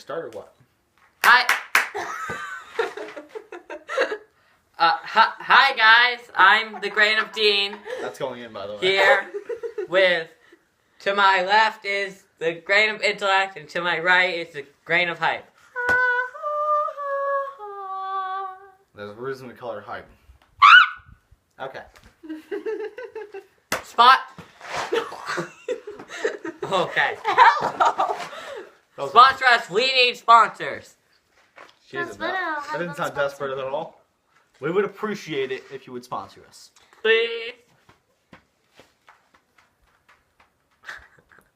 start or what? Hi. Hi guys, I'm the Grain of Dean. That's going in, by the way. Here with, to my left is the Grain of Intellect, and to my right is the Grain of Hype. There's a reason we call her Hype. Okay. Spot. Okay. Hello. Sponsor us. We need sponsors. Jesus, that didn't sound desperate at all. We would appreciate it if you would sponsor us. Please.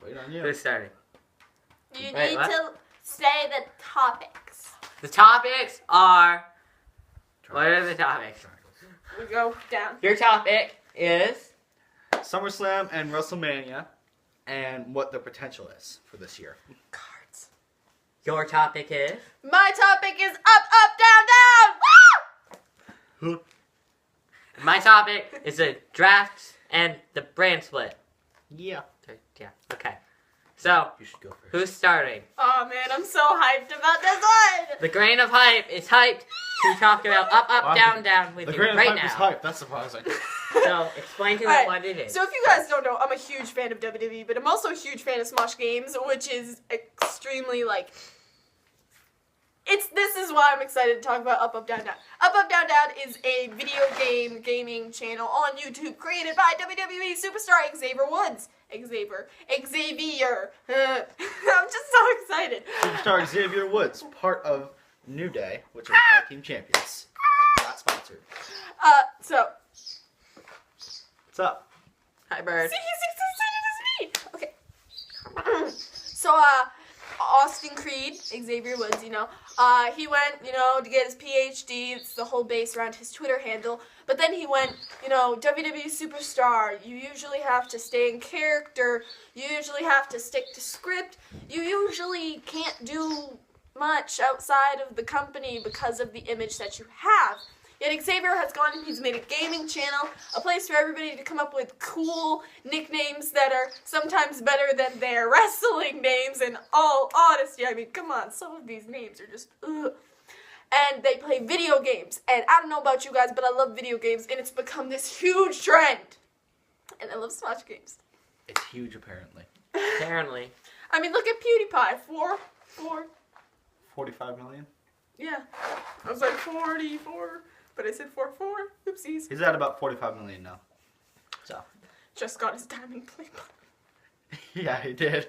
Wait on you. Who's starting? You Wait, need what? to say the topics. The topics are. What are the topics? We go down. Your topic is. SummerSlam and WrestleMania, and what the potential is for this year. Cards. Your topic is. My topic is up, down, down. Woo! My topic is the draft and the brand split. Yeah. Yeah. Okay. So, You should go first. who's starting? Oh man, I'm so hyped about this one. The Grain of Hype is hyped to talk about up, Wow. down, down with The you Grain of right Hype now. is hype. That's surprising. So, explain to them Alright, what it is. So if you guys don't know, I'm a huge fan of WWE, but I'm also a huge fan of Smosh Games, which is extremely this is why I'm excited to talk about Up, Down, Down. Up, Down, Down is a video gaming channel on YouTube created by WWE superstar Xavier Woods. Xavier. I'm just so excited. Superstar Xavier Woods, part of New Day, which are tag team champions. Not sponsored. So. What's up? Hi, Bird. See, he's as excited as me. Okay. So, Austin Creed, Xavier Woods, he went, to get his PhD. It's the whole base around his Twitter handle. But then he went, WWE superstar. You usually have to stay in character. You usually have to stick to script. You usually can't do much outside of the company because of the image that you have. Yet Xavier has gone and he's made a gaming channel, a place for everybody to come up with cool nicknames that are sometimes better than their wrestling names. In all honesty, I mean, come on, some of these names are just ugh. And they play video games. And I don't know about you guys, but I love video games, and it's become this huge trend. And I love Smash games. It's huge, apparently. Apparently. I mean, look at PewDiePie. 45 million? Yeah. I was like 44, but I said 44. Oopsies. He's at about 45 million now. So. Just got his diamond plate button. Yeah, he did.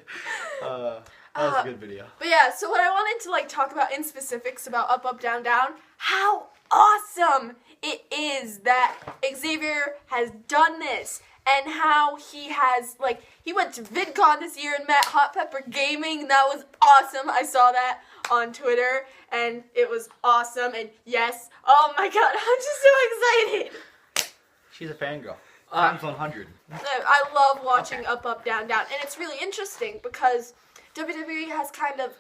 That was a good video. But yeah, so what I wanted to talk about in specifics about Up, Down, Down, how awesome it is that Xavier has done this, and how he has, he went to VidCon this year and met Hot Pepper Gaming. That was awesome. I saw that on Twitter, and it was awesome, and yes, oh my god, I'm just so excited. She's a fangirl. Times 100. I love watching Up, Down, Down, and it's really interesting because WWE has kind of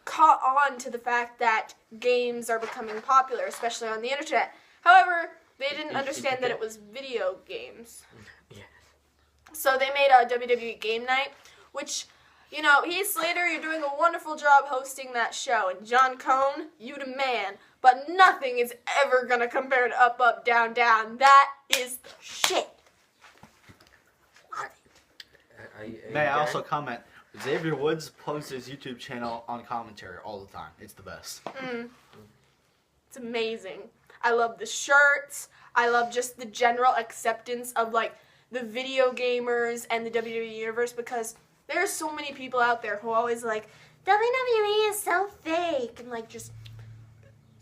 caught on to the fact that games are becoming popular, especially on the internet. However, they didn't understand that it was video games. Yeah. So they made a WWE Game Night, which, Heath Slater, you're doing a wonderful job hosting that show, and John Cone, you the man. But nothing is ever going to compare to Up, Down, Down. That is the shit. Are you May I done? also comment, Xavier Woods posts his YouTube channel on commentary all the time. It's the best. It's amazing. I love the shirts. I love just the general acceptance of, the video gamers and the WWE universe, because there are so many people out there who are always WWE is so fake, and, just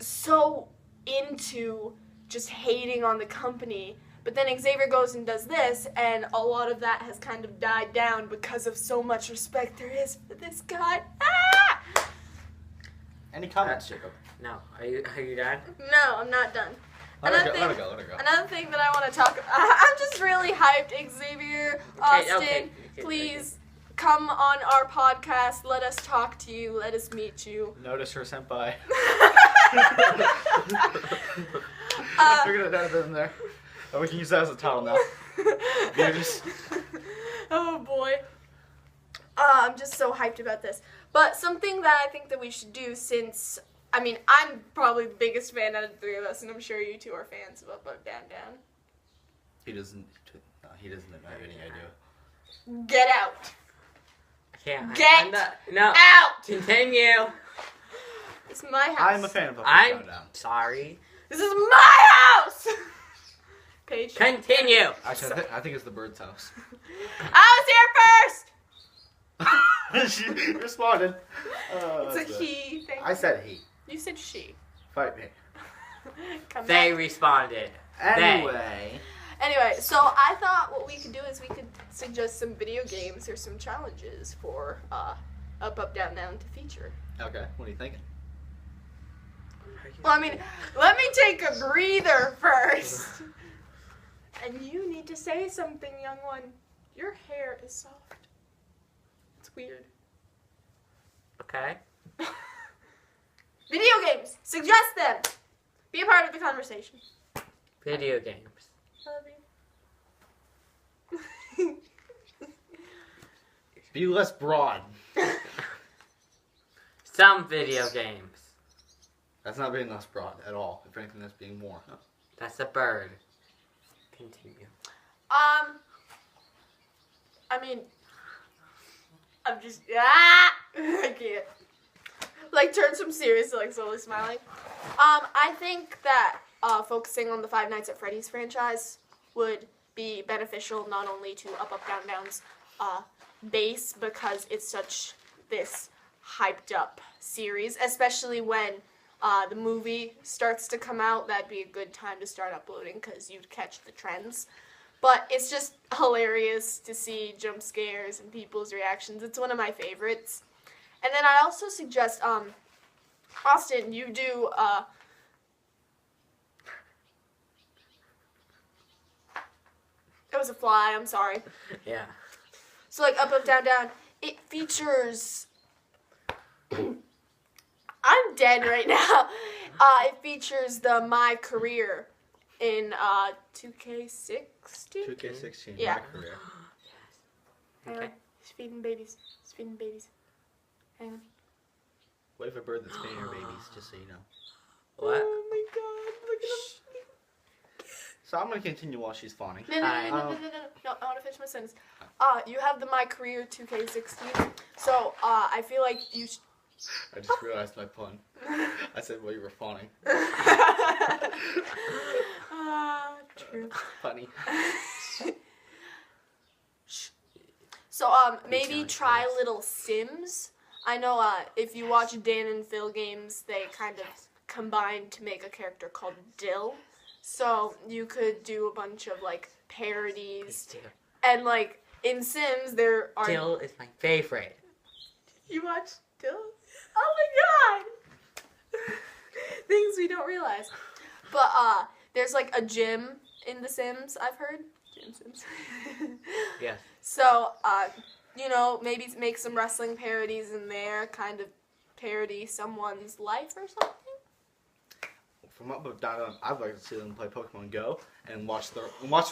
so into just hating on the company. But then Xavier goes and does this, and a lot of that has kind of died down because of so much respect there is for this guy. Ah! Any comments, Jacob? No. Are you done? No, I'm not done. Let her go. Another thing that I want to talk about, I'm just really hyped, Xavier, Austin, okay, please come on our podcast, let us talk to you, let us meet you. Notice her senpai. I figured it out in there. Oh, we can use that as a title now. Views. Oh boy. I'm just so hyped about this. But something that I think that we should do since, I mean, I'm probably the biggest fan out of the three of us, and I'm sure you two are fans of Up, Up, Down, Down. He doesn't have any idea. Get out. Yeah. Get no. out. Continue. It's my house. I'm a fan of Up, Up, I'm Down, Down. sorry. This is my house. Paige. Continue. Actually, I think it's the bird's house. I was here first. She responded. It's a he thing. I said he. You said she. Fight me. Come They back. responded. Anyway. Anyway, so I thought what we could do is we could suggest some video games or some challenges for Up, Up, Down, Down to feature. Okay, what are you thinking? Well, I mean, let me take a breather first. And you need to say something, young one. Your hair is soft. It's weird. Okay. Video games. Suggest them. Be a part of the conversation. Video games. Love you. Be less broad. Some video games. That's not being less broad at all. If anything, that's being more. That's a bird. Continue. I mean, I'm just, I can't. Like, turns from serious to, like, slowly smiling. I think that, focusing on the Five Nights at Freddy's franchise would be beneficial not only to Up, Up, Down, Down's, base, because it's such this hyped up series, especially when, the movie starts to come out. That'd be a good time to start uploading, because you'd catch the trends. But it's just hilarious to see jump scares and people's reactions. It's one of my favorites. And then I also suggest, Austin, you do, it was a fly, I'm sorry. Yeah. So, like, Up, Up, Down, Down, it features, I'm dead right now. It features the My Career in, 2K16? 2K16, Yeah. my career. Hang on. He's feeding babies. He's feeding babies. Hang on. What if a bird that's feeding her babies, just so you know. What? Oh my god, look at him. So I'm going to continue while she's fawning. No, I want to finish my sentence. You have the My Career 2K16. So, I feel like you should... I just realized my pun. I said while you were fawning. True. Funny. So, maybe try Little Sims. I know, if you watch Dan and Phil games, they kind of combine to make a character called Dill. So, you could do a bunch of, like, parodies. And, like, in Sims, there are... Dill is my favorite. You watch Dill? Oh my god! Things we don't realize. But, there's, like, a gym in The Sims, I've heard. Gym Sims. Yes. So, you know, maybe make some wrestling parodies in there, kind of parody someone's life or something. From Up, Up, Down, Down, I'd like to see them play Pokemon Go and watch the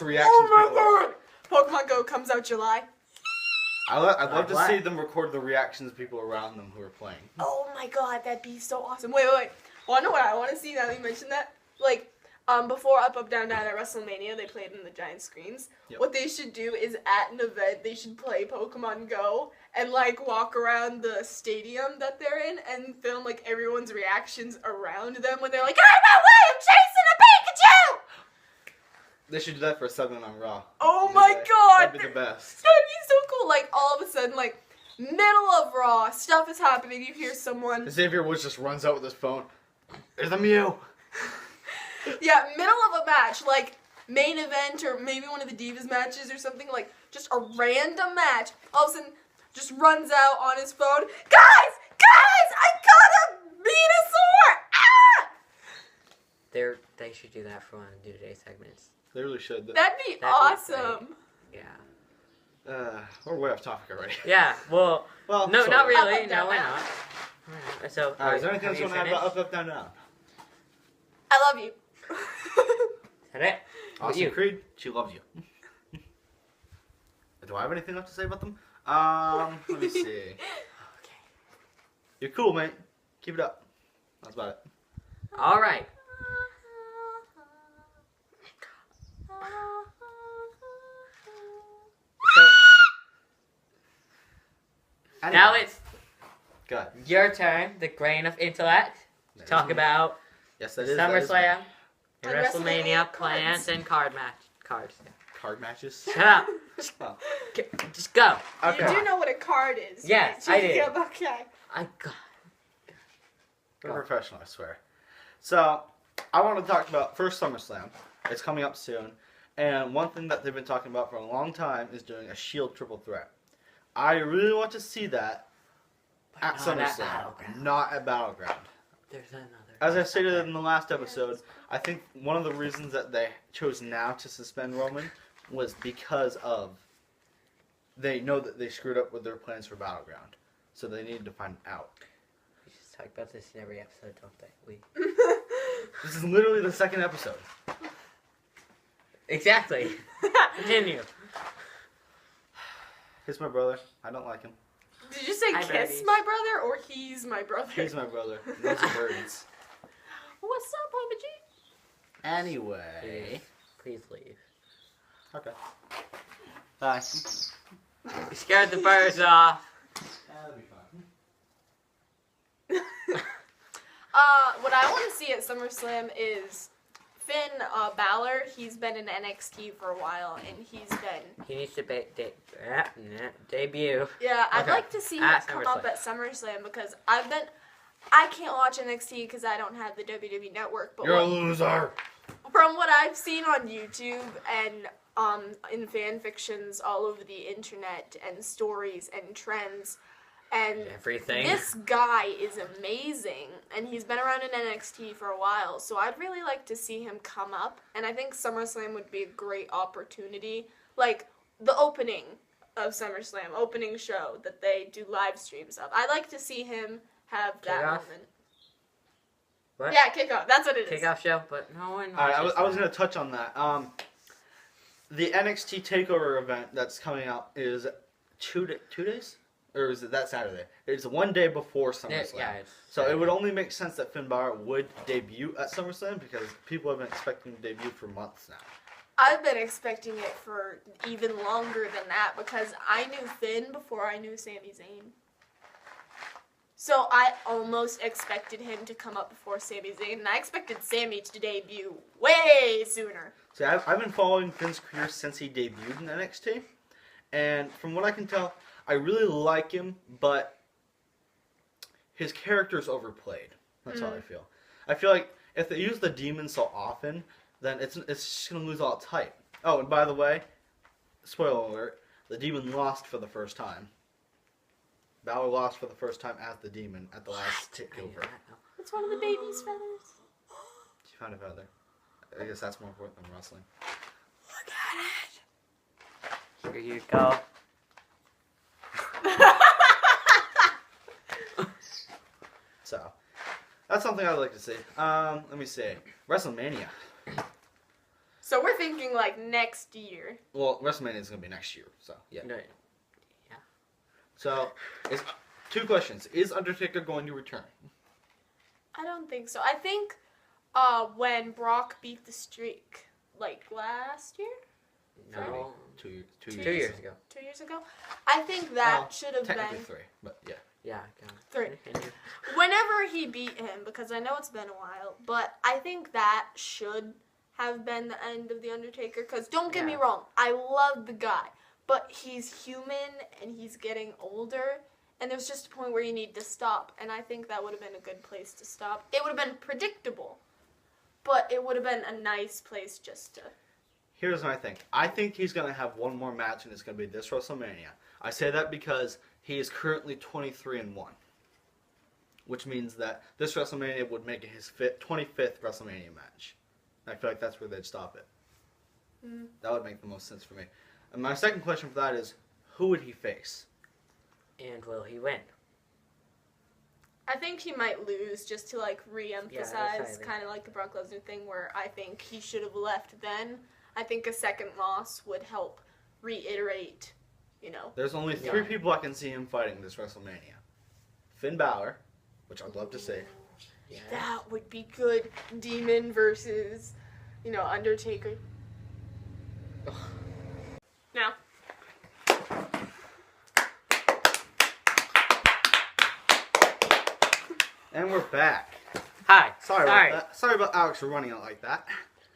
reactions. Oh my god! Pokemon Go comes out July. I'd love to What? see them record the reactions of people around them who are playing. Oh my god, that'd be so awesome. Wait. Wanna know what I want to see now that you mentioned that? Like, before Up, Up, Down, Down at WrestleMania, they played in the giant screens. Yep. What they should do is at an event, they should play Pokemon Go and, like, walk around the stadium that they're in and film, like, everyone's reactions around them when they're like, I'm away, I'm chasing a Pikachu! They should do that for a segment on Raw. Oh my god! That'd be the best. That'd be so cool. Like, all of a sudden, like, middle of Raw, stuff is happening, you hear someone... Xavier Woods just runs out with his phone. There's a Mew! Yeah, middle of a match, like, main event or maybe one of the Divas matches or something, like, just a random match. All of a sudden, just runs out on his phone. Guys! I got a Venusaur! Ah! They should do that for one of the New Day segments. They really should. That'd be awesome. Yeah. We're way off topic already. Yeah, well no, sorry. not really. Up, up, No, down, we're down. not. So, Is there anything else you want to add about Up, Up, Down, Down? I love you. Is that it? Austin you? Creed, she loves you. Do I have anything else to say about them? Let me see. You're cool, mate. Keep it up. That's about it. All right. So Anyway, now it's go ahead. your turn. The Grain of Intellect. That Talk is- about Yes, the that is. that is SummerSlam And and WrestleMania WrestleMania plans and cards. Card matches. Shut up. Oh. Just go. Okay. You do know what a card is. Yes, right, I do. Jacob? Okay. I got. We're professional, I swear. So, I want to talk about first SummerSlam. It's coming up soon. And one thing that they've been talking about for a long time is doing a Shield triple threat. I really want to see that at not at SummerSlam, Battleground. not at Battleground. There's another. As I stated in the last episode, I think one of the reasons that they chose now to suspend Roman was because of they know that they screwed up with their plans for Battleground. So they needed to find out. We just talk about this in every episode, don't they? We. This is literally the second episode. Exactly. Continue. He's my brother. I don't like him. Did you say Hi, kiss birdies. my brother or he's my brother? He's my brother. Those are birds. What's up, Papa G? Anyway. Please leave. Okay. Bye. You scared the birds off. That'll be fine. What I want to see at SummerSlam is Finn Balor. He's been in NXT for a while, and he's been. He needs to debut. Yeah, I'd Okay. like to see him At come SummerSlam. up at SummerSlam because I can't watch NXT because I don't have the WWE Network. But You're a loser. from what I've seen on YouTube and in fan fictions all over the internet and stories and trends, and Everything. this guy is amazing, and he's been around in NXT for a while, so I'd really like to see him come up, and I think SummerSlam would be a great opportunity, like the opening of SummerSlam, opening show that they do live streams of. I'd like to see him have that Kickoff? moment. What? Yeah, kickoff. That's what it is. Kickoff show, but no one. Alright, I was watches going to touch on that. The NXT TakeOver event that's coming up is 2 days? Or is it that Saturday? It's one day before that. SummerSlam. Yeah, it's So it would only make sense that Finn Balor would debut at SummerSlam because people have been expecting him to debut for months now. I've been expecting it for even longer than that because I knew Finn before I knew Sami Zayn. So I almost expected him to come up before Sami Zayn, and I expected Sami to debut way sooner. See, I've been following Finn's career since he debuted in NXT, and from what I can tell, I really like him, but his character's overplayed. That's how I feel. I feel like if they use the demon so often, then it's just going to lose all its hype. Oh, and by the way, spoiler alert, the demon lost for the first time. Balor lost for the first time as the demon at the last takeover. It's one of the baby's feathers. She found a feather. I guess that's more important than wrestling. Here you go. So, that's something I'd like to see. Let me see. WrestleMania. So we're thinking like next year. Well, WrestleMania is going to be next year, so, yeah. No, So, two questions. Is Undertaker going to return? I don't think so. I think when Brock beat the streak, like last year? no. 2 years. 2 2 years. 2 years ago. 2 years ago? I think that Well, should have Technically been 3, but yeah. Yeah. Go. 3. Continue. Whenever he beat him, because I know it's been a while, but I think that should have been the end of The Undertaker, because don't get me Yeah. wrong, I love the guy, but he's human and he's getting older, and there's just a point where you need to stop, and I think that would have been a good place to stop. It would have been predictable, but it would have been a nice place just to... Here's my thing. I think he's going to have one more match, and it's going to be this WrestleMania. I say that because he is currently 23-1, which means that this WrestleMania would make it his 25th WrestleMania match. I feel like that's where they'd stop it. That would make the most sense for me. And my second question for that is, who would he face? And will he win? I think he might lose just to, like, Yeah, re-emphasize, that's kind of like the Brock Lesnar thing, where I think he should have left then. I think a second loss would help reiterate, you know. There's only 3 people I can see him fighting this WrestleMania. Finn Balor, which I'd love to see. Yeah. That would be good. Demon versus, you know, Undertaker. Now. And we're back. Hi. Sorry about Alex for running out like that.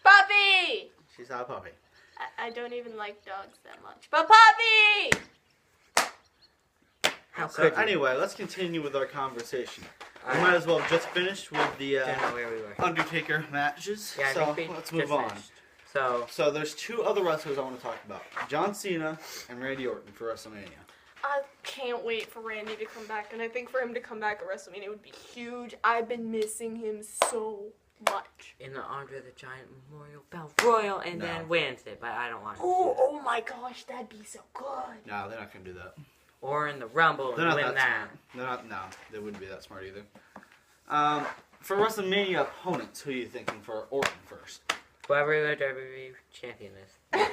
Puppy! She's not a puppy. I don't even like dogs that much. But Puppy! How So could you? anyway, let's continue with our conversation. We might as well have just finished with the Don't know where we were. Undertaker matches. Yeah, I so think we let's just move on. finished. So, there's 2 other wrestlers I want to talk about. John Cena and Randy Orton for WrestleMania. I can't wait for Randy to come back, and I think for him to come back at WrestleMania would be huge. I've been missing him so much. in the Andre the Giant Memorial Battle Royal, and No. then wins it, but I don't want to. Oh my gosh, that'd be so good. No, they're not going to do that. Or in the Rumble They're and not win that that. smart. They're not. No, they wouldn't be that smart either. For WrestleMania opponents, who are you thinking for Orton first? Whoever the WWE champion is.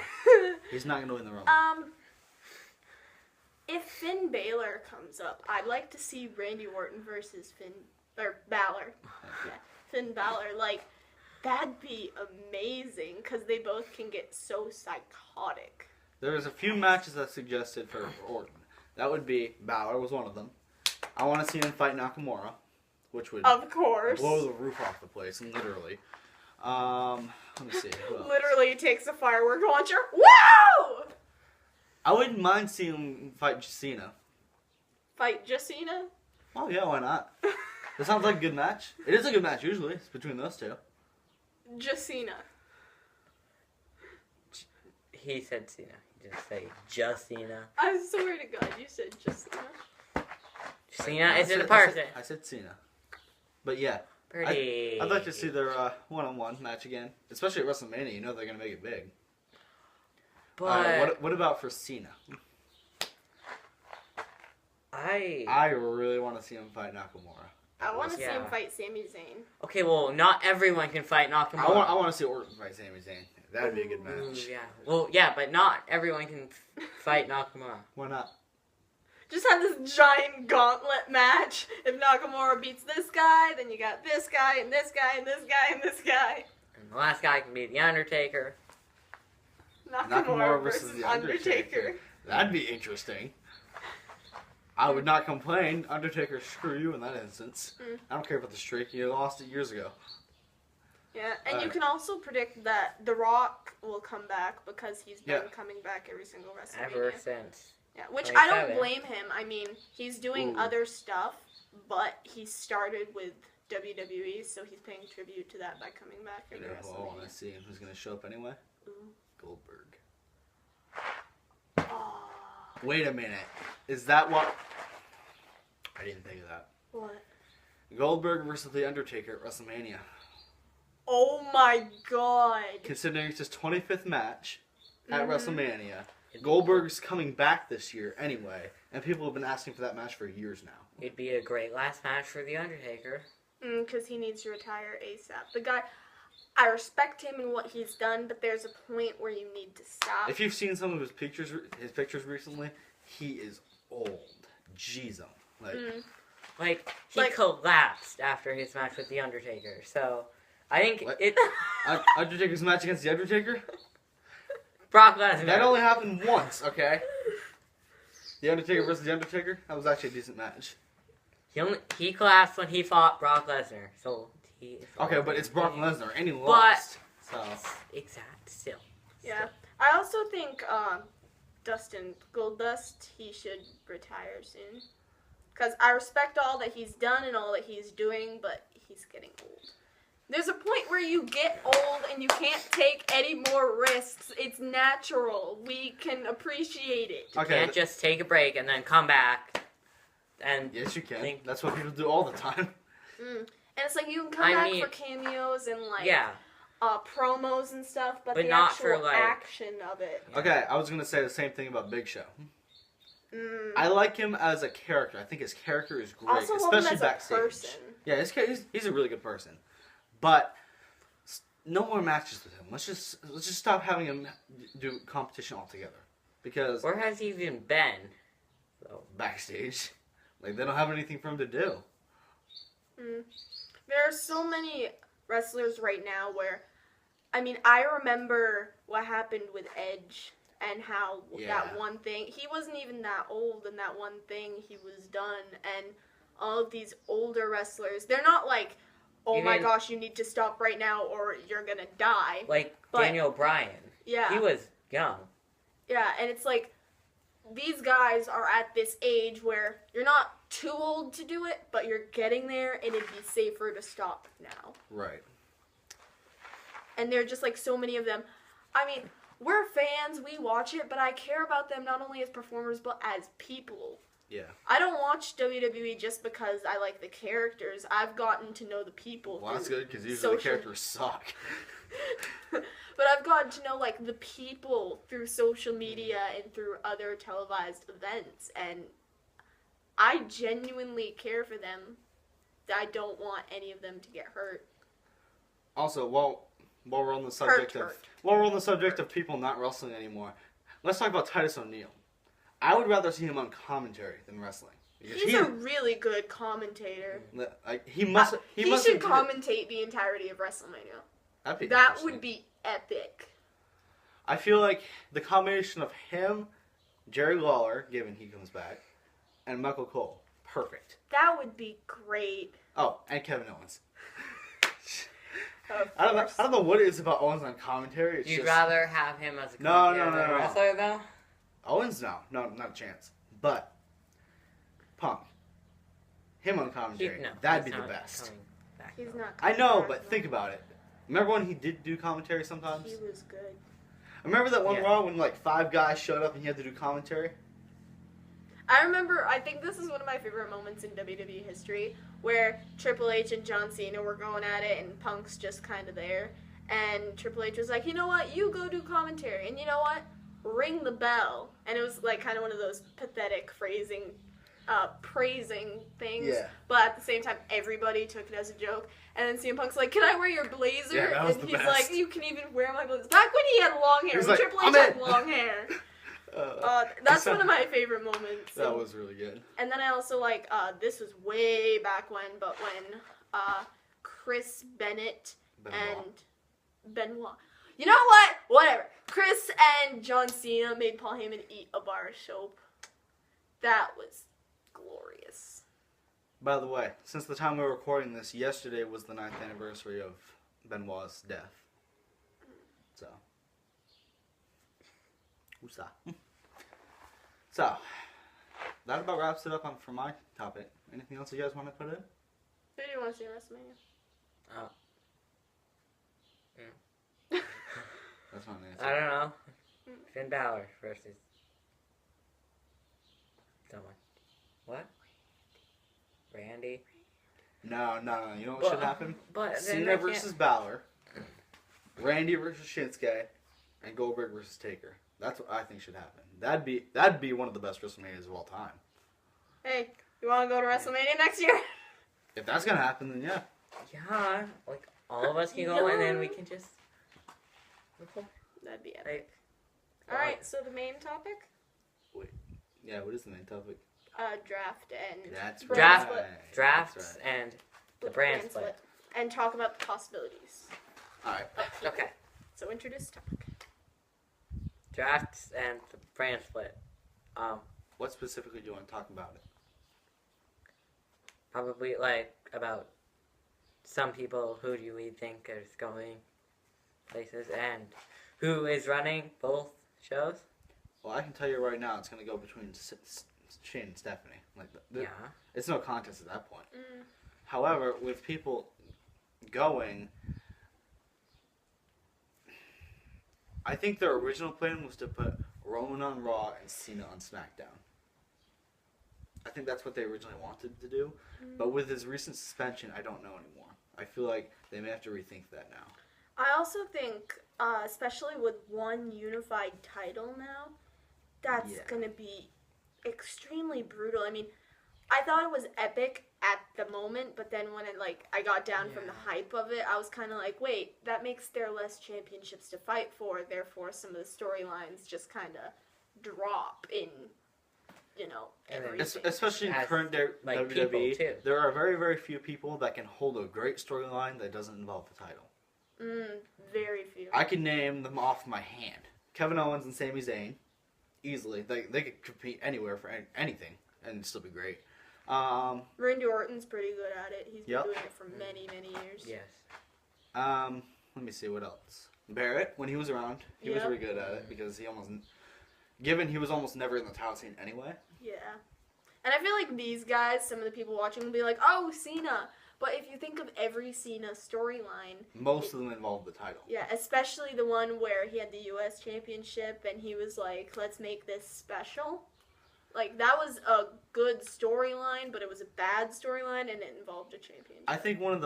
He's not going to win the Rumble. If Finn Balor comes up, I'd like to see Randy Orton versus Balor. Yeah, Finn Balor. Like, that'd be amazing because they both can get so psychotic. There's a few matches I suggested for Orton. That would be Balor was one of them. I want to see him fight Nakamura, which would Of course. blow the roof off the place, literally. Let me see. Who else? Literally takes a firework launcher. Wow! I wouldn't mind seeing him fight Cena. Fight Jacina? Oh yeah, why not? That sounds like a good match. It is a good match usually. It's between those 2. Jacina. He said Cena. He didn't say just Cena. I swear to God, you said Jacina. Cena isn't a person. I said Cena. But yeah, Pretty. I'd like to see their one-on-one match again, especially at WrestleMania. You know they're gonna make it big. But what about for Cena? I really want to see him fight Nakamura. I want to see him Yeah. fight Sami Zayn. Okay, well, not everyone can fight Nakamura. I want to see Orton fight Sami Zayn. That'd be a good Ooh, match. yeah. Well, yeah, but not everyone can fight Nakamura. Why not? Just have this giant gauntlet match. If Nakamura beats this guy, then you got this guy, and this guy, and this guy, and this guy. And the last guy can be the Undertaker. Nakamura versus the Undertaker. That'd be interesting. I would not complain. Undertaker, screw you in that instance. I don't care about the streak. You lost it years ago. Yeah, and you can also predict that The Rock will come back because he's been Yeah. coming back every single WrestleMania. Ever since. Yeah, which I 27. don't blame him. I mean, he's doing Ooh. other stuff, but he started with WWE, so he's paying tribute to that by coming back You every know who I want to WrestleMania. see and who's going to show up anyway? Ooh. Goldberg. Oh, Wait a minute. Is that what... I didn't think of that. what? Goldberg versus The Undertaker at WrestleMania. Oh my God! Considering it's his 25th match at Mhm. WrestleMania, Goldberg's coming back this year anyway, and people have been asking for that match for years now. It'd be a great last match for The Undertaker. Because he needs to retire ASAP. The guy, I respect him and what he's done, but there's a point where you need to stop. If you've seen some of his pictures recently, he is old. Jeez, Like, he Like- collapsed after his match with The Undertaker. So, I think What? it... Undertaker's match against The Undertaker? Brock Lesnar. That only happened once, okay? The Undertaker versus The Undertaker? That was actually a decent match. He collapsed when he fought Brock Lesnar. So, he is Okay, but it's Brock older. Lesnar, and he lost. So, Exact, still. Yeah. I also think Dustin Goldust, he should retire soon. Because I respect all that he's done and all that he's doing, but he's getting old. There's a point where you get old and you can't take any more risks. It's natural. We can appreciate it. You okay. can't just take a break and then come back. And Yes, you can. Think- That's what people do all the time. And it's like you can come I back mean- for cameos and like yeah, promos and stuff, but But the not actual for, like- action of it. Okay, I was going to say the same thing about Big Show. Mm. I like him as a character. I think his character is great, Also love him especially as a backstage. person. Yeah, he's a really good person. But no more matches with him. Let's just stop having him do competition altogether. Because Where has he even been? So. backstage, like they don't have anything for him to do. There are so many wrestlers right now where, I mean, I remember what happened with Edge and how that one thing, he wasn't even that old, and that one thing he was done, and all of these older wrestlers, they're not like, oh my gosh, you need to stop right now or you're gonna die. Like Daniel Bryan. Yeah. He was young. Yeah, and it's like, these guys are at this age where you're not too old to do it, but you're getting there, and it'd be safer to stop now. Right. And there are just, like, so many of them. I mean, we're fans, we watch it, but I care about them not only as performers, but as people. Yeah. I don't watch WWE just because I like the characters. I've gotten to know the people. Well, that's good, because usually the characters suck. But I've gotten to know, like, the people through social media and through other televised events, and I genuinely care for them. I don't want any of them to get hurt. Also, while we're on the subject of people not wrestling anymore, let's talk about Titus O'Neil. I would rather see him on commentary than wrestling. He's a really good commentator. He should commentate the entirety of WrestleMania. That would be epic. I feel like the combination of him, Jerry Lawler, given he comes back, and Michael Cole, perfect. That would be great. Oh, and Kevin Owens. I don't know what it is about Owens on commentary. It's You'd rather have him as a wrestler, though? Owens, no, not a chance. But Punk, him on commentary, that'd be the best. He's not. I know, but think about it. Remember when he did do commentary sometimes? He was good. Remember that one Raw when like 5 guys showed up and he had to do commentary? I remember, I think this is one of my favorite moments in WWE history, where Triple H and John Cena were going at it and Punk's just kind of there. And Triple H was like, you know what, you go do commentary. And you know what, ring the bell. And it was like kind of one of those pathetic praising things. Yeah. But at the same time, everybody took it as a joke. And then CM Punk's like, can I wear your blazer? Yeah, that was and the he's best. like, you can even wear my blazer. Back when he had long hair, He's when like, Triple H had long hair. That's one of my favorite moments. That was really good. And then I also like, this was way back when, but when Chris Bennett and Benoit. You know what? Whatever. Chris and John Cena made Paul Heyman eat a bar of soap. That was glorious. By the way, since the time we were recording this, yesterday was the 9th anniversary of Benoit's death. So. Who's that? So, that about wraps it up for my topic. Anything else you guys want to put in? Who do you want to see in WrestleMania? Oh. That's not an answer. I don't know. Finn Balor versus someone. What? Randy? No. You know what should happen? But Cena versus Balor, Randy versus Shinsuke, and Goldberg versus Taker. That's what I think should happen. That'd be one of the best WrestleManias of all time. Hey, you want to go to WrestleMania next year? If that's gonna happen, then yeah. Yeah, like all of us can go and then we can just. That'd be epic. All right, so the main topic? Yeah, what is the main topic? Draft and That's brand right. split. Drafts and the brand split. And talk about the possibilities. All right. Okay. So introduce the topic. Drafts and the brand split. What specifically do you want to talk about it? Probably like about some people who do we think is going places and who is running both shows. Well, I can tell you right now, it's gonna go between Shane and Stephanie. Like, it's no contest at that point. However, with people going, I think their original plan was to put Roman on Raw and Cena on SmackDown. I think that's what they originally wanted to do. But with his recent suspension, I don't know anymore. I feel like they may have to rethink that now. I also think, especially with one unified title now, that's going to be extremely brutal. I mean, I thought it was epic at the moment, but then when I got down from the hype of it, I was kind of like, wait, that makes there less championships to fight for, therefore some of the storylines just kind of drop in, And then everything. Especially in As, current like, WWE, people, too. there are very, very few people that can hold a great storyline that doesn't involve the title. Very few. I can name them off my hand. Kevin Owens and Sami Zayn, easily. They could compete anywhere for anything and still be great. Randy Orton's pretty good at it. He's been Yep. doing it for many, many years. Yes. Let me see what else. Barrett, when he was around, he was Yep. really good at it because he was almost never in the title scene anyway. Yeah. And I feel like these guys, some of the people watching will be like, oh, Cena. But if you think of every Cena storyline, Most of them involve the title. yeah, especially the one where he had the U.S. Championship and he was like, let's make this special. Like, that was a good storyline, but it was a bad storyline and it involved a championship. I think one of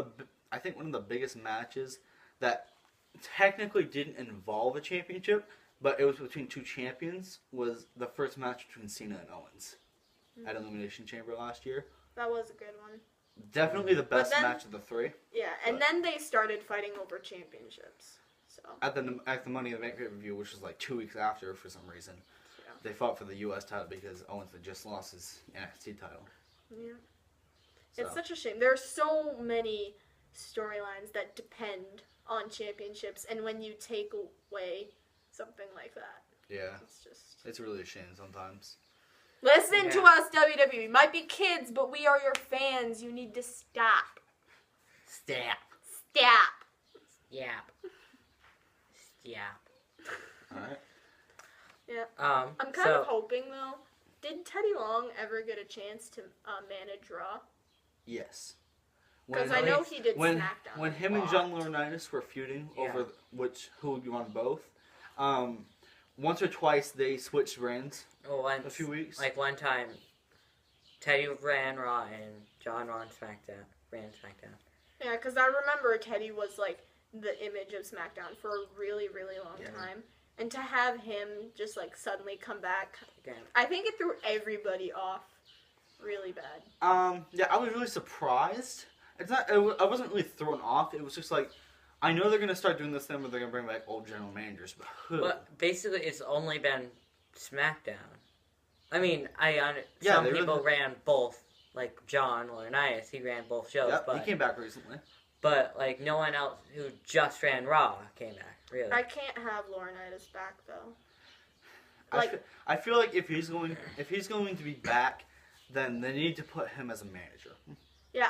the biggest matches that technically didn't involve a championship, but it was between two champions, was the first match between Cena and Owens at Elimination Chamber last year. That was a good one. Definitely the best then- match of the three. Yeah, and then they started fighting over championships. So, At the Money in the Bank pay-per-view, which was like 2 weeks after for some reason, yeah. they fought for the U.S. title because Owens had just lost his NXT title. Yeah. So. It's such a shame. There are so many storylines that depend on championships, and when you take away something like that, Yeah, it's really a shame sometimes. Listen to Yeah. us, WWE. We might be kids, but we are your fans. You need to stop. Stop. Stop. Yap. Yap. All right. Yeah. I'm I'm kind of hoping, though. Did Teddy Long ever get a chance to manage Raw? Yes. Because I know he did when SmackDown. when him and John Laurinaitis were feuding over who would be on both, once or twice they switched brands. Once, a few weeks. Like one time, Teddy ran Raw and John ran SmackDown. Yeah, because I remember Teddy was like the image of SmackDown for a really, really long time. And to have him just like suddenly come back, Again. I think it threw everybody off really bad. Yeah, I was really surprised. I wasn't really thrown off. It was just like, I know they're gonna start doing this thing where they're gonna bring back old general managers, but who? But basically, it's only been SmackDown. I mean, Yeah, some they people really- ran both. Like John Laurinaitis, he ran both shows. Yep, but he came back recently. But like no one else who just ran Raw came back. Really. I can't have Laurinaitis back though. I feel like if he's going to be back, then they need to put him as a manager. Yeah,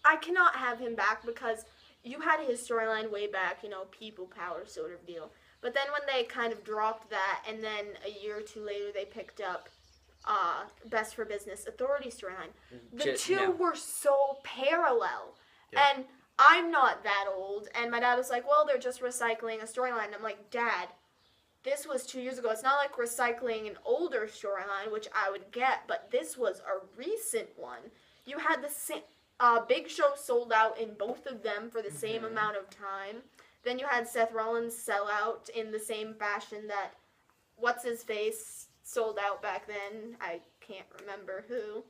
I cannot have him back because you had his storyline way back, people power sort of deal. But then when they kind of dropped that, and then a year or two later they picked up Best for Business Authority storyline, the two were so parallel. Yeah. And I'm not that old, and my dad was like, well, they're just recycling a storyline. I'm like, Dad, this was 2 years ago. It's not like recycling an older storyline, which I would get, but this was a recent one. You had the same... Big Show sold out in both of them for the same amount of time. Then you had Seth Rollins sell out in the same fashion that What's-His-Face sold out back then. I can't remember who.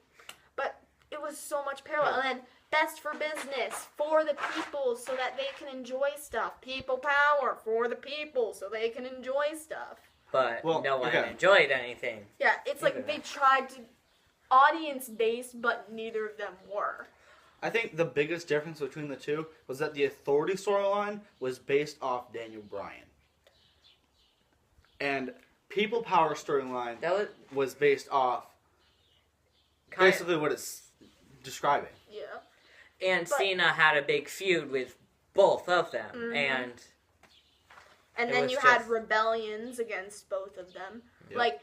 But it was so much parallel. And then Best for Business, for the people so that they can enjoy stuff. People power, for the people so they can enjoy stuff. But no one enjoyed anything. Yeah, it's like they tried to audience-based, but neither of them were. I think the biggest difference between the two was that the Authority storyline was based off Daniel Bryan. And People Power storyline was based off basically what it's describing. Yeah. And Cena had a big feud with both of them. And It then was you had rebellions against both of them. Yep. Like,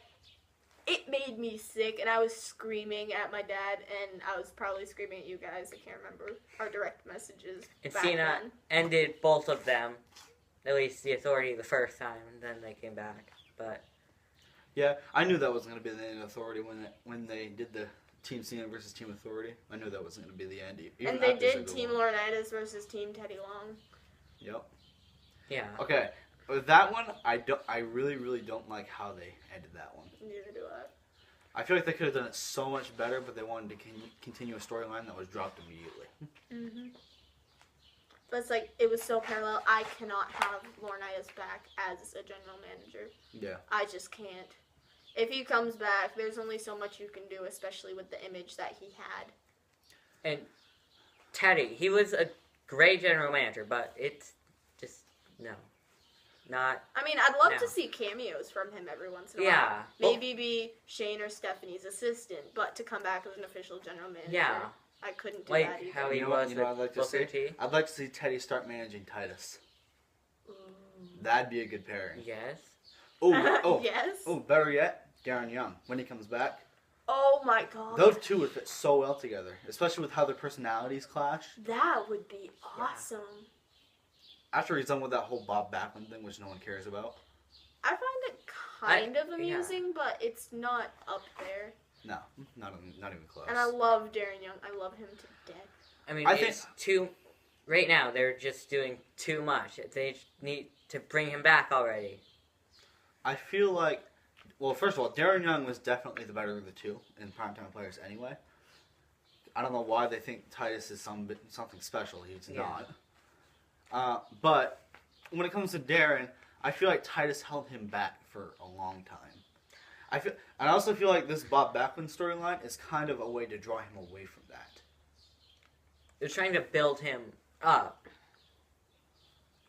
it made me sick, and I was screaming at my dad, and I was probably screaming at you guys. I can't remember our direct messages. And back Cena then. ended both of them, at least the Authority the first time, and then they came back. But Yeah, I knew that wasn't going to be the end of Authority when they did the Team Cena versus Team Authority. I knew that wasn't going to be the end. Even And they after did Ziggler Team won. Laurinaitis versus Team Teddy Long. Yep. yeah. Okay, with that one, I really, really don't like how they ended that one. Neither do I. I feel like they could have done it so much better, but they wanted to continue a storyline that was dropped immediately. But it's like, it was so parallel. I cannot have Laurinaitis back as a general manager. Yeah. I just can't. if he comes back, there's only so much you can do, especially with the image that he had. And Teddy, he was a great general manager, but it's just, no. Not... I mean, I'd love No. to see cameos from him every once in a Yeah. while. Maybe be Shane or Stephanie's assistant, but to come back as an official general manager, Yeah. I couldn't do Like that either. how he You know was what with I'd like to Booker see? T. I'd like to see Teddy start managing Titus. That'd be a good pairing. Yes. Yes. Oh, better yet, Darren Young when he comes back. Oh my god. Those two would fit so well together, especially with how their personalities clash. That would be awesome. After he's done with that whole Bob Backlund thing, which no one cares about. I find it kind of amusing, but it's not up there. No, not even close. And I love Darren Young. I love him to death. I mean, I it's too... Right now, they're just doing too much. They need to bring him back already. I feel like, well, first of all, Darren Young was definitely the better of the two in primetime players anyway. I don't know why they think Titus is something special. He's not. But when it comes to Darren, I feel like Titus held him back for a long time. I also feel like this Bob Backlund storyline is kind of a way to draw him away from that. They're trying to build him up.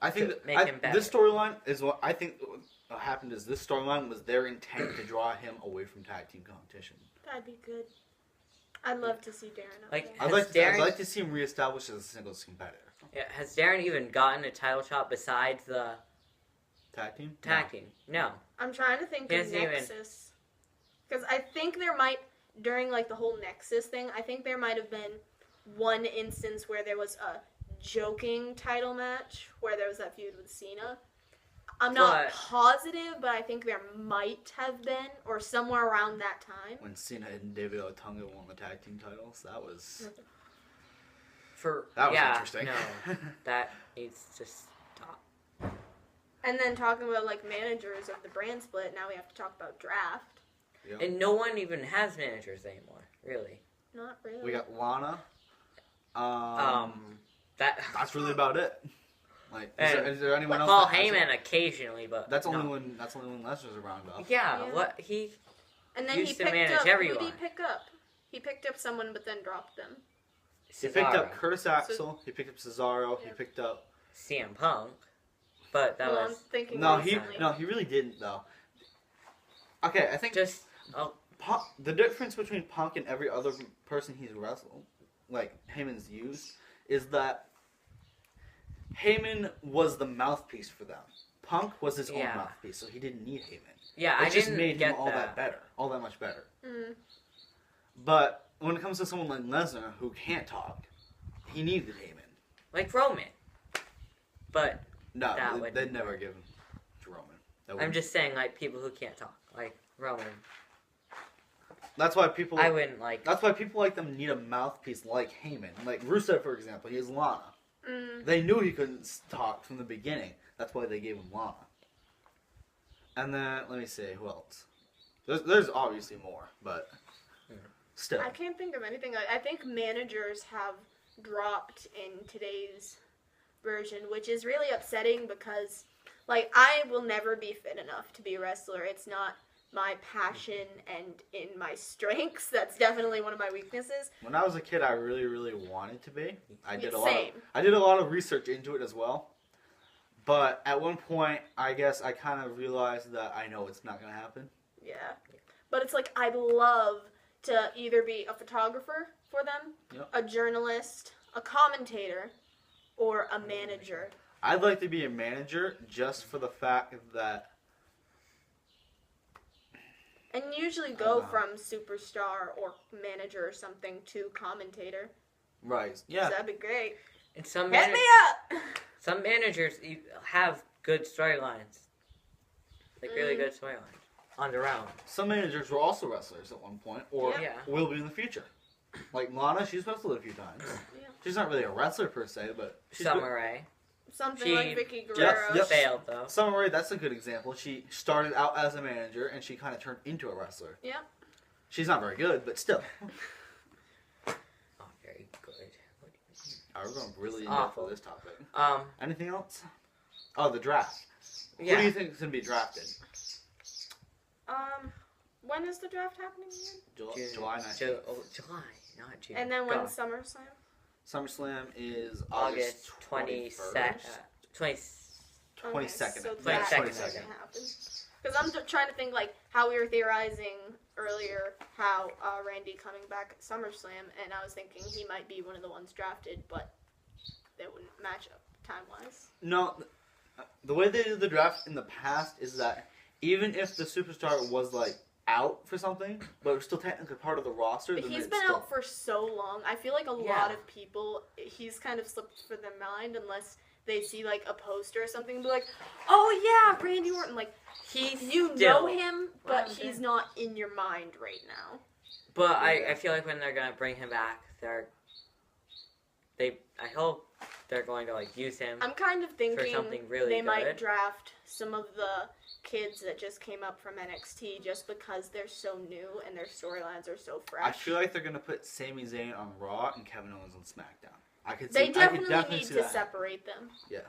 I think To make him better. this storyline is what I think what happened is this storyline was their intent to draw him away from tag team competition. That'd be good. I'd love to see Darren up Like, there. I'd like to see him reestablished as a singles competitor. Yeah, has Darren even gotten a title shot besides the Tag team? tag team? No. I'm trying to think He of hasn't even- Nexus. Because I think there might, during like the whole Nexus thing, I think there might have been one instance where there was a joking title match where there was that feud with Cena. I'm not positive, but I think there might have been, or somewhere around that time. When Cena and David Otunga won the tag team titles, that was interesting. No, that needs to stop. And then talking about like managers of the brand split, now we have to talk about draft. Yep. And no one even has managers anymore, really. Not really. We got Lana. That's really about it. Like, is there anyone else? Paul that has Heyman it? occasionally, but That's no. only when Lesnar's around, though. Yeah, Yeah. what he And then used he to picked manage up. Who everyone. did he pick up? He picked up someone, but then dropped them. He picked up Cesaro, Curtis Axel. He picked up Cesaro. Yeah. He picked up. CM Punk, but that Well, I'm was thinking No, recently. he really didn't though. Okay, I think just the difference between Punk and every other person he's wrestled, like Heyman's used, is that Heyman was the mouthpiece for them. Punk was his own Yeah. mouthpiece, so he didn't need Heyman. yeah. It I just didn't made get him all that better, all that much better. Mm. But when it comes to someone like Lesnar who can't talk, he needed Heyman. Like Roman, but No, That would- they'd never give him to Roman. That I'm wouldn't- just saying like people who can't talk, like Roman. That's why people. I wouldn't like. That's why people like them need a mouthpiece like Heyman. Like Rusev, for example, he has Lana. Mm. They knew he couldn't talk from the beginning. That's why they gave him Lana. And then, let me see, who else? There's obviously more, but still. I can't think of anything. I think managers have dropped in today's version, which is really upsetting because, like, I will never be fit enough to be a wrestler. It's not my passion and in my strengths. That's definitely one of my weaknesses. When I was a kid, I really, really wanted to be. I did Same. I did a lot of research into it as well. But at one point, I guess I kind of realized that I know it's not going to happen. Yeah. But it's like, I'd love to either be a photographer for them, Yep. a journalist, a commentator, or a manager. I'd like to be a manager just for the fact that And usually go from superstar or manager or something to commentator. right, So yeah. that'd be great. And some Hit me up! some managers have good storylines, like really good storylines on their own. Some managers were also wrestlers at one point, or Yeah. will be in the future. Like Lana, she's wrestled a few times. Yeah. She's not really a wrestler per se, but she's Summer Rae. Something She like Vicky just- Guerrero. yep. Failed though. Summer Rae, that's a good example. She started out as a manager, and she kind of turned into a wrestler. Yeah. She's not very good, but still. Oh, very good. We're going really in depth Awful. for this topic. Anything else? Oh, the draft. Yeah. Who do you think is going to be drafted? when is the draft happening again? July 19th. July, not June. And then Go when's on. SummerSlam? SummerSlam is August 22nd. 22nd. So 22nd. that 22nd. doesn't happen. Because I'm trying to think, like, how we were theorizing earlier how Randy coming back at SummerSlam, and I was thinking he might be one of the ones drafted, but they wouldn't match up time-wise. No, the way they did the draft in the past is that even if the superstar was, like, out for something, but was still technically part of the roster, But then he's it's been still... out for so long. I feel like a lot of people, he's kind of slipped for their mind unless they see, like, a poster or something and be like, oh, yeah, Randy Orton. Like, you know him, but he's not in your mind right now. But I feel like when they're going to bring him back, I hope they're going to, like, use him. I'm kind of thinking for something really they good. might draft some of the kids that just came up from NXT just because they're so new and their storylines are so fresh. I feel like they're going to put Sami Zayn on Raw and Kevin Owens on SmackDown. They definitely need see to that. separate them. Yeah.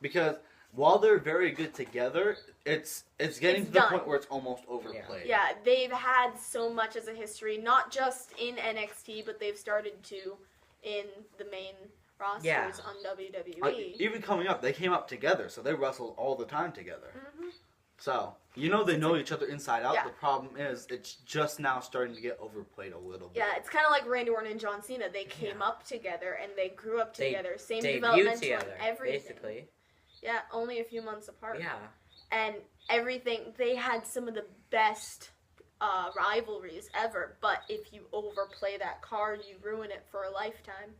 Because while they're very good together, it's getting to the point where it's almost overplayed. Yeah, they've had so much as a history, not just in NXT, but they've started to in the main rosters on WWE. Even coming up, they came up together, so they wrestled all the time together. Mm-hmm. So, they know each other inside out. Yeah. The problem is, it's just now starting to get overplayed a little bit. Yeah, it's kind of like Randy Orton and John Cena. They came up together, and they grew up together. Same developmental together, and everything. Basically. Yeah, only a few months apart. Yeah. And everything, they had some of the best rivalries ever, but if you overplay that card, you ruin it for a lifetime.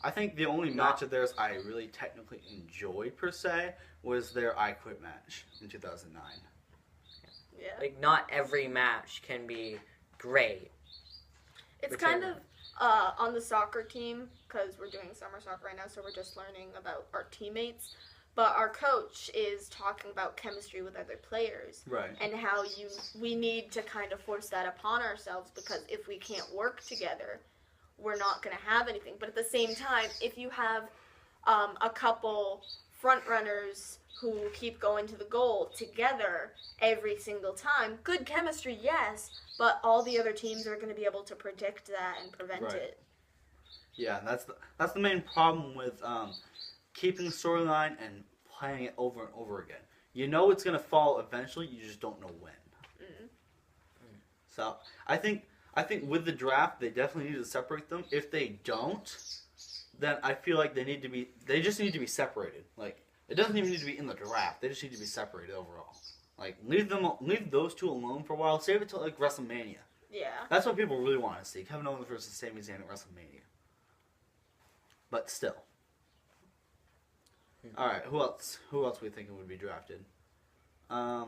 I think the only match of theirs I really technically enjoyed, per se, was their I Quit match in 2009. Yeah. Like, not every match can be great. It's kind of on the soccer team, because we're doing summer soccer right now, so we're just learning about our teammates. But our coach is talking about chemistry with other players. Right. And how we need to kind of force that upon ourselves, because if we can't work together, we're not going to have anything. But at the same time, if you have a couple front runners who keep going to the goal together every single time, good chemistry, yes, but all the other teams are going to be able to predict that and prevent it. Yeah, that's the main problem with keeping the storyline and playing it over and over again. You know it's going to fall eventually, you just don't know when. Mm-hmm. So, I think with the draft, they definitely need to separate them. If they don't, then I feel like they just need to be separated. Like, it doesn't even need to be in the draft. They just need to be separated overall. Like, leave those two alone for a while. Save it till, like, WrestleMania. Yeah. That's what people really want to see. Kevin Owens versus Sami Zayn at WrestleMania. But still. Alright, who else are we thinking would be drafted? Where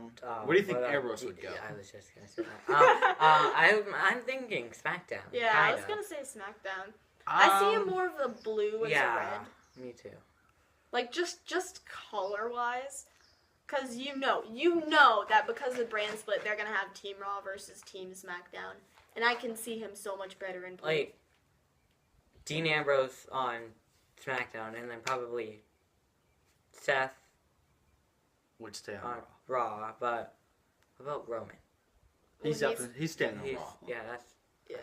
do you think Ambrose would go? I was just going to say that. I'm thinking Smackdown. Yeah, kinda. I was going to say SmackDown. I see him more of the blue as a red. Me too. Like, just color-wise. Because you know that because of the brand split, they're going to have Team Raw versus Team SmackDown. And I can see him so much better in blue. Like, Dean Ambrose on SmackDown, and then probably Seth Would stay on Raw. But what about Roman? He's staying on Raw. Yeah, that's... Yeah.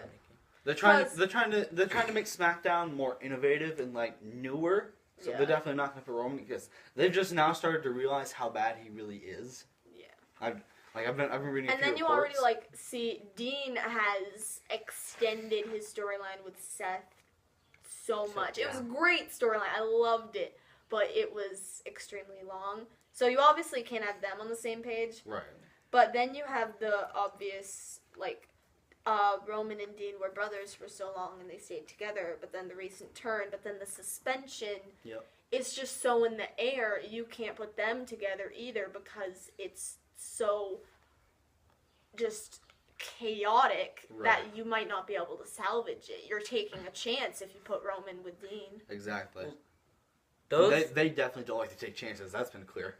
They're trying to make SmackDown more innovative and like newer. So they're definitely not going to put Roman because they've just now started to realize how bad he really is. Yeah. I've been reading. And then you already see Dean has extended his storyline with Seth so much. It was a great storyline. I loved it, but it was extremely long. So you obviously can't have them on the same page. Right. But then you have the obvious Roman and Dean were brothers for so long and they stayed together, but then the recent turn, but then the suspension, it's just so in the air, you can't put them together either because it's so just chaotic that you might not be able to salvage it. You're taking a chance if you put Roman with Dean. Exactly. They definitely don't like to take chances, that's been clear.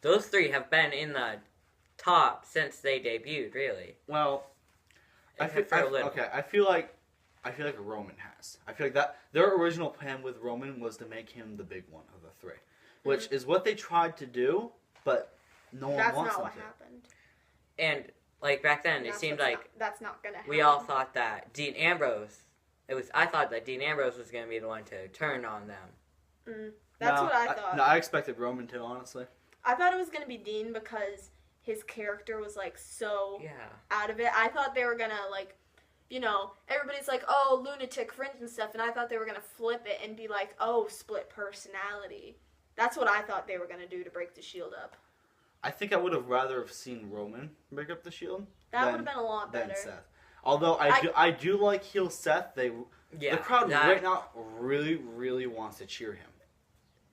Those three have been in the top since they debuted, really. Well, I feel like Roman has. I feel like that their original plan with Roman was to make him the big one of the three, which is what they tried to do, but no one wants him to. That's not what happened. And Like, back then, it That's seemed what's like not- that's not gonna happen. we all thought that Dean Ambrose... I thought that Dean Ambrose was going to be the one to turn on them. That's what I thought. No, I expected Roman to, honestly. I thought it was gonna be Dean because his character was like so Yeah. out of it. I thought they were gonna like, you know, everybody's like, oh, lunatic fringe and stuff, and I thought they were gonna flip it and be like, oh, split personality. That's what I thought they were gonna do to break the Shield up. I think I would have rather have seen Roman break up the Shield. That would have been a lot Than better. Seth. Although I do like heel Seth. The crowd right now really, really wants to cheer him.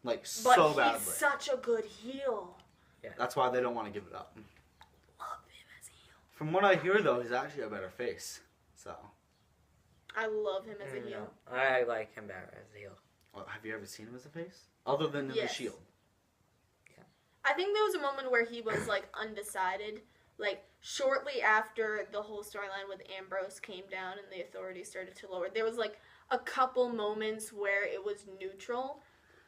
Like, but so badly. But he's such a good heel. Yeah. That's why they don't want to give it up. Love him as a heel. From what I hear, though, he's actually a better face. So. I love him as a heel. I like him better as a heel. Well, have you ever seen him as a face? Other than in the Shield. Yeah. I think there was a moment where he was like undecided. Like, shortly after the whole storyline with Ambrose came down and the authorities started to lower, there was like a couple moments where it was neutral.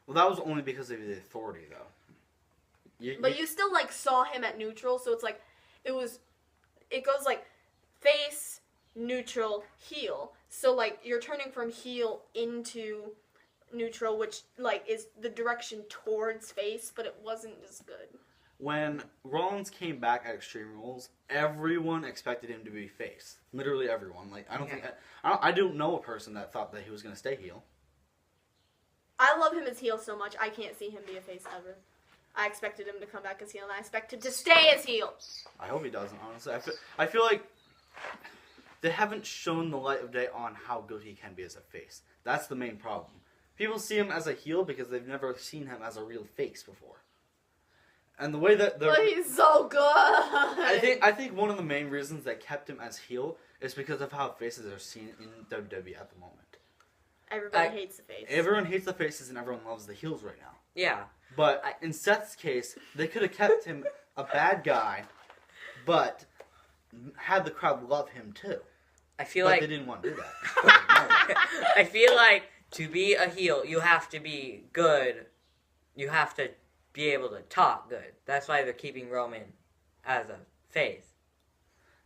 Well, that was only because of the authority, though. But you still like saw him at neutral, so it's like it goes like face, neutral, heel. So like you're turning from heel into neutral, which like is the direction towards face, but it wasn't as good. When Rollins came back at Extreme Rules, everyone expected him to be face. Literally everyone. Like I don't know a person that thought that he was going to stay heel. I love him as heel so much, I can't see him be a face ever. I expected him to come back as heel, and I expect him to stay as heel. I hope he doesn't, honestly. I feel like they haven't shown the light of day on how good he can be as a face. That's the main problem. People see him as a heel because they've never seen him as a real face before. And the way that but he's so good. I think one of the main reasons that kept him as heel is because of how faces are seen in WWE at the moment. Everybody hates the face. Everyone hates the faces and everyone loves the heels right now. Yeah. But in Seth's case, they could have kept him a bad guy, but had the crowd love him too. I feel but like they didn't want to do that. I feel like to be a heel, you have to be good. You have to be able to talk good. That's why they're keeping Roman as a face.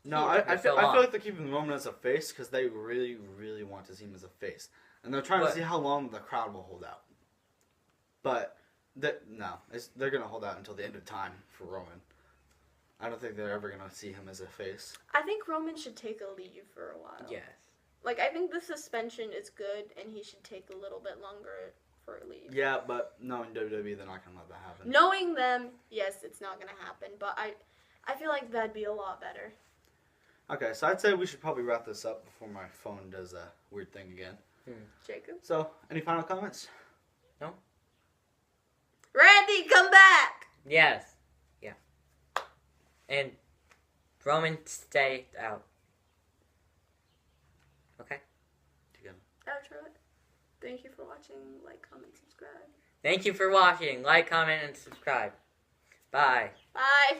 No, I feel like they're keeping Roman as a face because they really, really want to see him as a face. And they're trying to see how long the crowd will hold out. But, they're going to hold out until the end of time for Roman. I don't think they're ever going to see him as a face. I think Roman should take a leave for a while. Yes. Like, I think the suspension is good, and he should take a little bit longer for a leave. Yeah, but knowing WWE, they're not going to let that happen. Knowing them, yes, it's not going to happen, but I feel like that'd be a lot better. Okay, so I'd say we should probably wrap this up before my phone does a weird thing again. Jacob? So, any final comments? No? Randy, come back! Yes. Yeah. And Roman, stay out. Okay? Outro it. Thank you for watching. Like, comment, subscribe. Thank you for watching. Like, comment, and subscribe. Bye. Bye.